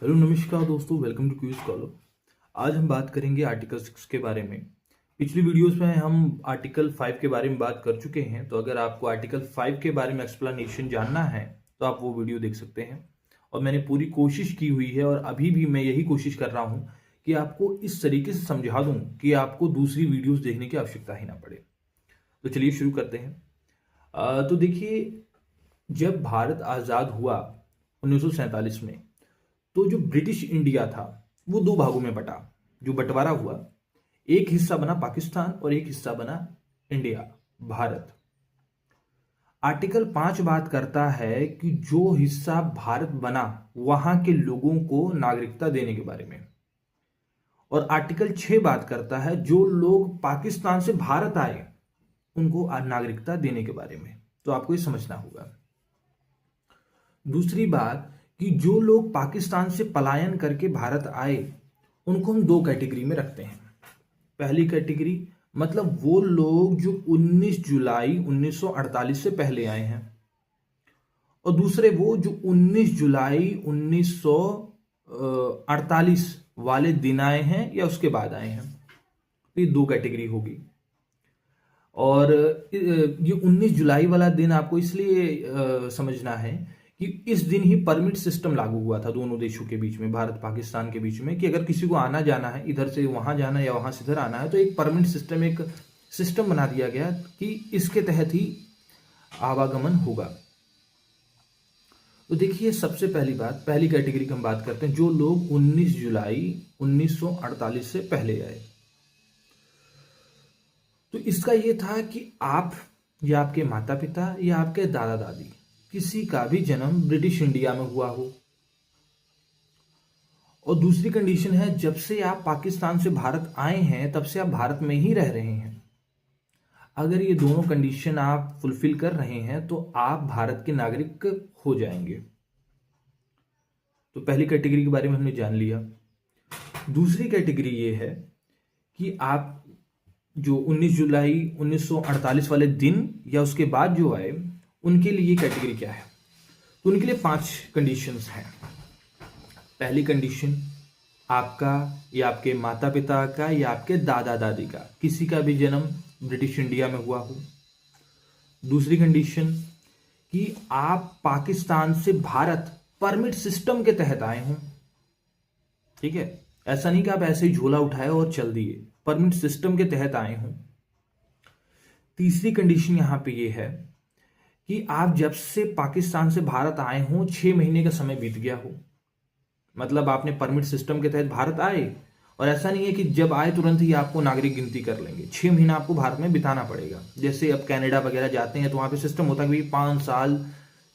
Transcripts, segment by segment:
Hello नमस्कार दोस्तों, welcome to quiz collar. आज हम बात करेंगे आर्टिकल 6 के बारे में। पिछली वीडियोस में हम आर्टिकल 5 के बारे में बात कर चुके हैं, तो अगर आपको आर्टिकल 5 के बारे में एक्सप्लेनेशन जानना है तो आप वो वीडियो देख सकते हैं। और मैंने पूरी कोशिश की हुई है और अभी भी मैं यही कोशिश कर रहा हूँ कि आपको इस तरीके से समझा दूँ कि आपको दूसरी वीडियोज़ देखने की आवश्यकता ही ना पड़े। तो चलिए शुरू करते हैं। तो देखिए, जब भारत आज़ाद हुआ 1947 में, तो जो ब्रिटिश इंडिया था वो दो भागों में बटा। जो बंटवारा हुआ, एक हिस्सा बना पाकिस्तान और एक हिस्सा बना इंडिया, भारत। आर्टिकल 5 बात करता है कि जो हिस्सा भारत बना वहां के लोगों को नागरिकता देने के बारे में, और आर्टिकल 6 बात करता है जो लोग पाकिस्तान से भारत आए उनको नागरिकता देने के बारे में। तो आपको ये समझना होगा। दूसरी बात कि जो लोग पाकिस्तान से पलायन करके भारत आए उनको हम दो कैटेगरी में रखते हैं। पहली कैटेगरी मतलब वो लोग जो 19 जुलाई 1948 से पहले आए हैं, और दूसरे वो जो 19 जुलाई 1948 वाले दिन आए हैं या उसके बाद आए हैं। तो ये दो कैटेगरी होगी। और ये 19 जुलाई वाला दिन आपको इसलिए समझना है कि इस दिन ही परमिट सिस्टम लागू हुआ था दोनों देशों के बीच में, भारत पाकिस्तान के बीच में, कि अगर किसी को आना जाना है, इधर से वहां जाना है या वहां से इधर आना है, तो एक परमिट सिस्टम, एक सिस्टम बना दिया गया कि इसके तहत ही आवागमन होगा। तो देखिए, सबसे पहली बात, पहली कैटेगरी की हम बात करते हैं, जो लोग 19 जुलाई 1948 से पहले आए। तो इसका यह था कि आप या आपके माता पिता या आपके दादा दादी किसी का भी जन्म ब्रिटिश इंडिया में हुआ हो। और दूसरी कंडीशन है, जब से आप पाकिस्तान से भारत आए हैं तब से आप भारत में ही रह रहे हैं। अगर ये दोनों कंडीशन आप फुलफिल कर रहे हैं तो आप भारत के नागरिक हो जाएंगे। तो पहली कैटेगरी के बारे में हमने जान लिया। दूसरी कैटेगरी ये है कि आप जो 19 जुलाई 1948 वाले दिन या उसके बाद जो आए, उनके लिए कैटेगरी क्या है। तो उनके लिए 5 कंडीशंस हैं। पहली कंडीशन, आपका या आपके माता पिता का या आपके दादा दादी का किसी का भी जन्म ब्रिटिश इंडिया में हुआ हो। दूसरी कंडीशन कि आप पाकिस्तान से भारत परमिट सिस्टम के तहत आए हों। ठीक है, ऐसा नहीं कि आप ऐसे ही झोला उठाए और चल दिए, परमिट सिस्टम के तहत आए हों। तीसरी कंडीशन यहां पे ये है कि आप जब से पाकिस्तान से भारत आए हों 6 महीने का समय बीत गया हो। मतलब आपने परमिट सिस्टम के तहत भारत आए, और ऐसा नहीं है कि जब आए तुरंत ही आपको नागरिक गिनती कर लेंगे। 6 महीना आपको भारत में बिताना पड़ेगा। जैसे अब कनाडा वगैरह जाते हैं तो वहां पे सिस्टम होता है कि 5 साल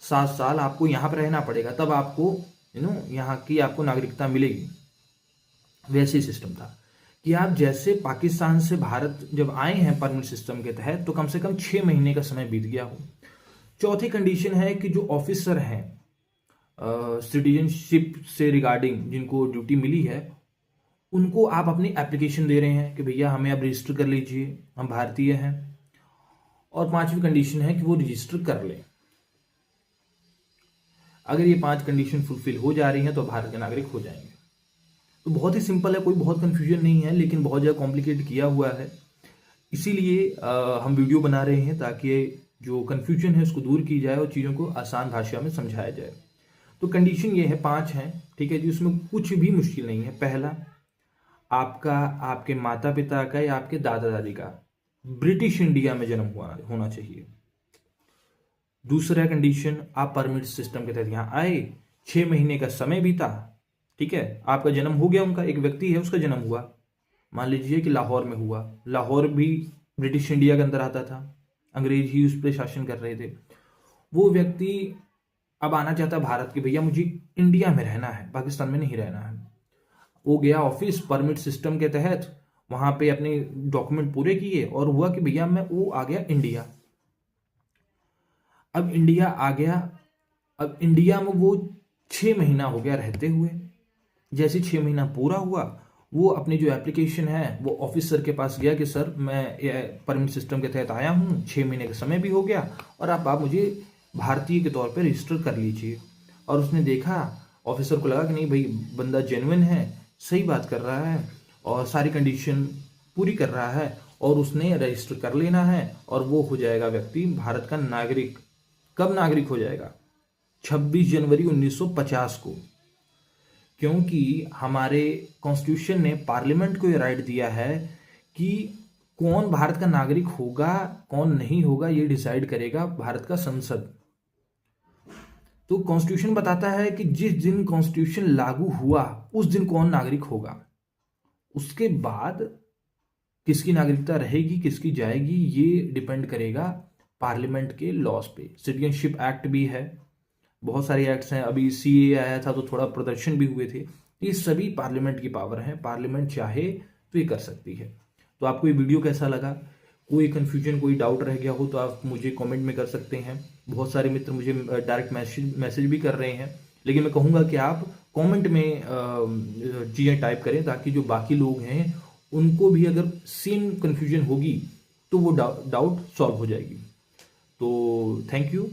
7 साल आपको यहाँ पर रहना पड़ेगा, तब आपको यहाँ की आपको नागरिकता मिलेगी। वैसे ही सिस्टम था कि आप जैसे पाकिस्तान से भारत जब आए हैं परमिट सिस्टम के तहत, तो कम से कम 6 महीने का समय बीत गया हो। चौथी कंडीशन है कि जो ऑफिसर हैं सिटीजनशिप से रिगार्डिंग, जिनको ड्यूटी मिली है, उनको आप अपनी एप्लीकेशन दे रहे हैं कि भैया हमें आप रजिस्टर कर लीजिए, हम भारतीय हैं। और 5वीं कंडीशन है कि वो रजिस्टर कर लें। अगर ये 5 कंडीशन फुलफिल हो जा रही हैं तो भारत के नागरिक हो जाएंगे। तो बहुत ही सिंपल है, कोई बहुत कंफ्यूजन नहीं है, लेकिन बहुत ज़्यादा कॉम्प्लिकेट किया हुआ है। इसीलिए हम वीडियो बना रहे हैं ताकि जो कन्फ्यूजन है उसको दूर की जाए और चीज़ों को आसान भाषा में समझाया जाए। तो कंडीशन ये है, 5 हैं, ठीक है जी, उसमें कुछ भी मुश्किल नहीं है। पहला, आपका, आपके माता पिता का या आपके दादा दादी का ब्रिटिश इंडिया में जन्म होना चाहिए। दूसरा कंडीशन, आप परमिट सिस्टम के तहत यहाँ आए, 6 महीने का समय बीता, ठीक है, आपका जन्म हो गया, उनका एक व्यक्ति है उसका जन्म हुआ, मान लीजिए कि लाहौर में हुआ। लाहौर भी ब्रिटिश इंडिया के अंदर आता था, अंग्रेज ही उस पर शासन कर रहे थे। वो व्यक्ति अब आना चाहता भारत कि भैया मुझे इंडिया में रहना है, पाकिस्तान में नहीं रहना है। वो गया ऑफिस परमिट सिस्टम के तहत, वहां पे अपने डॉक्यूमेंट पूरे किए और हुआ कि भैया मैं वो आ गया इंडिया। अब इंडिया आ गया, अब इंडिया में वो 6 महीना हो गया रहते हुए। जैसे 6 महीना पूरा हुआ, वो अपनी जो एप्लीकेशन है वो ऑफिसर के पास गया कि सर मैं परमिट सिस्टम के तहत आया हूँ, 6 महीने का समय भी हो गया और आप मुझे भारतीय के तौर पे रजिस्टर कर लीजिए। और उसने देखा ऑफिसर को लगा कि नहीं भाई बंदा जेन्युइन है, सही बात कर रहा है और सारी कंडीशन पूरी कर रहा है, और उसने रजिस्टर कर लेना है और वो हो जाएगा व्यक्ति भारत का नागरिक। कब नागरिक हो जाएगा? 26 जनवरी 1950 को, क्योंकि हमारे कॉन्स्टिट्यूशन ने पार्लियामेंट को ये राइट दिया है कि कौन भारत का नागरिक होगा कौन नहीं होगा ये डिसाइड करेगा भारत का संसद। तो कॉन्स्टिट्यूशन बताता है कि जिस दिन कॉन्स्टिट्यूशन लागू हुआ उस दिन कौन नागरिक होगा, उसके बाद किसकी नागरिकता रहेगी किसकी जाएगी ये डिपेंड करेगा पार्लियामेंट के लॉज पे। सिटीजनशिप एक्ट भी है, बहुत सारे एक्ट्स हैं, अभी सीए आया था तो थोड़ा प्रदर्शन भी हुए थे। ये सभी पार्लियामेंट की पावर है, पार्लियामेंट चाहे तो ये कर सकती है। तो आपको ये वीडियो कैसा लगा? कोई कन्फ्यूजन कोई डाउट रह गया हो तो आप मुझे कमेंट में कर सकते हैं। बहुत सारे मित्र मुझे डायरेक्ट मैसेज भी कर रहे हैं, लेकिन मैं कहूँगा कि आप कमेंट में चीज़ें टाइप करें ताकि जो बाकी लोग हैं उनको भी अगर सेम कन्फ्यूजन होगी तो वो डाउट सॉल्व हो जाएगी। तो थैंक यू।